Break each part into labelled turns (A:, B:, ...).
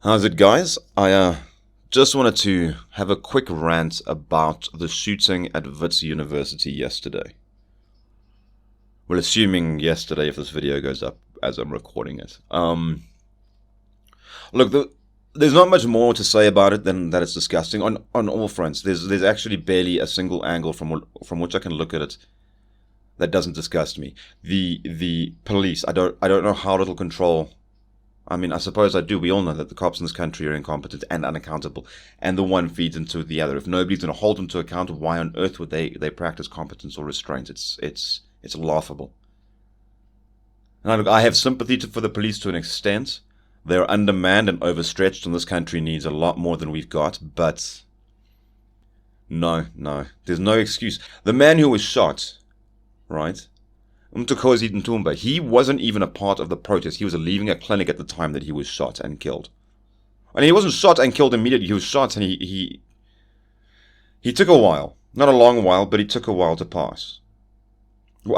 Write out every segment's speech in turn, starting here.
A: How's it, guys? I just wanted to have a quick rant about the shooting at Wits University yesterday. Well, assuming yesterday if this video goes up as I'm recording it. Look, there's not much more to say about it than that it's disgusting on all fronts. There's actually barely a single angle from which I can look at it that doesn't disgust me. The police, I don't know how little control. I mean, I suppose I do. We all know that the cops in this country are incompetent and unaccountable, and the one feeds into the other. If nobody's going to hold them to account, why on earth would they practice competence or restraint? It's laughable. And I have sympathy for the police to an extent. They're undermanned and overstretched, and this country needs a lot more than we've got. But no, there's no excuse. The man who was shot, right? Mtukhozi Ntumba, he wasn't even a part of the protest. He was leaving a clinic at the time that he was shot and killed. And he wasn't shot and killed immediately. He was shot and he took a while. Not a long while, but he took a while to pass.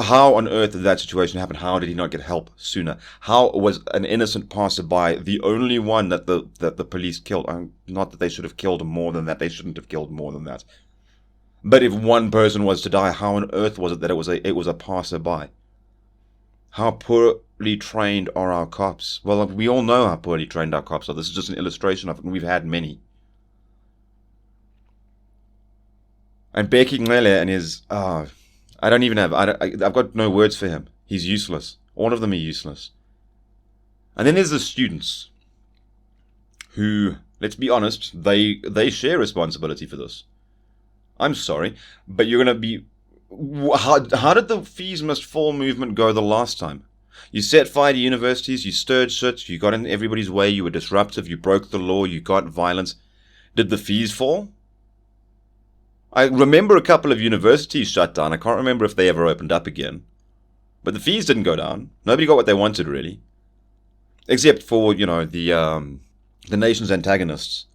A: How on earth did that situation happen? How did he not get help sooner? How was an innocent passerby the only one that the police killed? Not that they should have killed more than that. They shouldn't have killed more than that. But if one person was to die, how on earth was it that it was a passerby? How poorly trained are our cops? Well, we all know how poorly trained our cops are. This is just an illustration of it, and we've had many. And Beki Ngele and his... I've got no words for him. He's useless. All of them are useless. And then there's the students who, let's be honest, they share responsibility for this. I'm sorry, but you're going to be... How did the fees must fall movement go the last time? You set fire to universities, you stirred shit, you got in everybody's way, you were disruptive, you broke the law, you got violence. Did the fees fall? I remember a couple of universities shut down. I can't remember if they ever opened up again. But the fees didn't go down. Nobody got what they wanted, really. Except for, the nation's antagonists.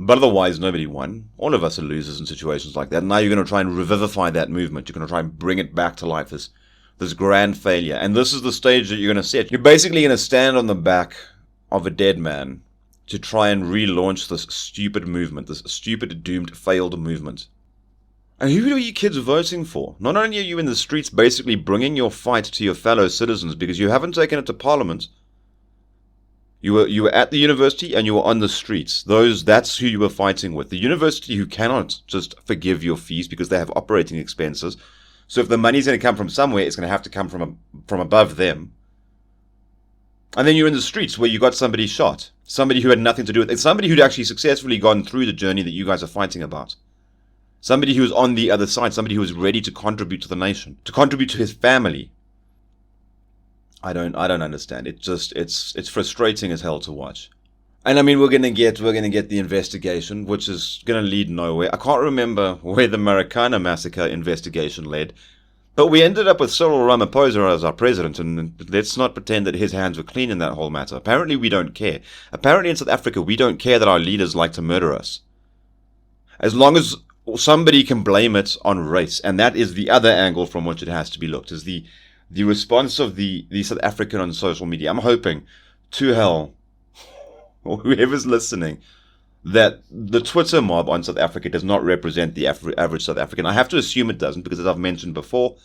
A: But otherwise, nobody won. All of us are losers in situations like that. Now you're going to try and revivify that movement. You're going to try and bring it back to life, this grand failure. And this is the stage that you're going to set. You're basically going to stand on the back of a dead man to try and relaunch this stupid movement, this stupid, doomed, failed movement. And who are you kids voting for? Not only are you in the streets basically bringing your fight to your fellow citizens because you haven't taken it to Parliament. You were at the university and you were on the streets. That's who you were fighting with. The university who cannot just forgive your fees because they have operating expenses. So if the money's going to come from somewhere, it's going to have to come from above them. And then you're in the streets where you got somebody shot. Somebody who had nothing to do with it. Somebody who'd actually successfully gone through the journey that you guys are fighting about. Somebody who was on the other side. Somebody who was ready to contribute to the nation. To contribute to his family. I don't understand. It's frustrating as hell to watch. And I mean, we're gonna get the investigation, which is gonna lead nowhere. I can't remember where the Marikana massacre investigation led, but we ended up with Cyril Ramaphosa as our president, and let's not pretend that his hands were clean in that whole matter. Apparently we don't care. Apparently in South Africa we don't care that our leaders like to murder us. As long as somebody can blame it on race, and that is the other angle from which it has to be looked, is the response of the South African on social media. I'm hoping to hell, or whoever's listening, that the Twitter mob on South Africa does not represent the average South African. I have to assume it doesn't, because as I've mentioned before,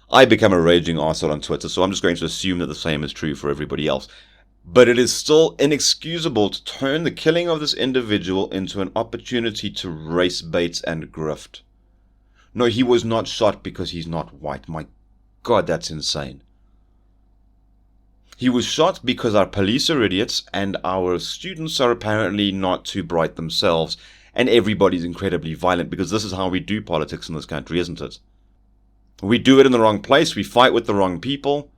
A: I become a raging arsehole on Twitter, so I'm just going to assume that the same is true for everybody else. But it is still inexcusable to turn the killing of this individual into an opportunity to race bait and grift. No, he was not shot because he's not white. My God, that's insane. He was shot because our police are idiots and our students are apparently not too bright themselves, and everybody's incredibly violent, because this is how we do politics in this country, isn't it? We do it in the wrong place, we fight with the wrong people,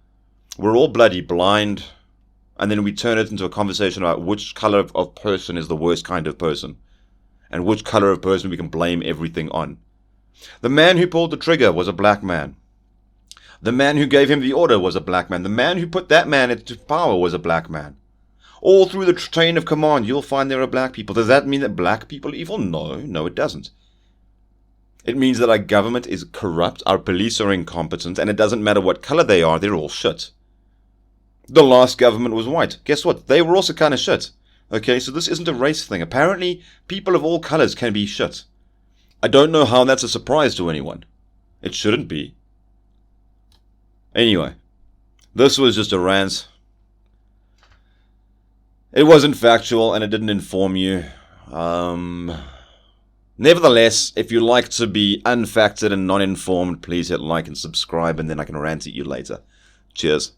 A: we're all bloody blind, and then we turn it into a conversation about which color of person is the worst kind of person, and which color of person we can blame everything on. The man who pulled the trigger was a black man. The man who gave him the order was a black man. The man who put that man into power was a black man. All through the chain of command, you'll find there are black people. Does that mean that black people are evil? No, it doesn't. It means that our government is corrupt, our police are incompetent, and it doesn't matter what color they are, they're all shit. The last government was white. Guess what? They were also kind of shit. Okay, so this isn't a race thing. Apparently, people of all colors can be shit. I don't know how that's a surprise to anyone. It shouldn't be. Anyway, this was just a rant. It wasn't factual and it didn't inform you. Nevertheless, if you like to be unfacted and non-informed, please hit like and subscribe, and then I can rant at you later. Cheers.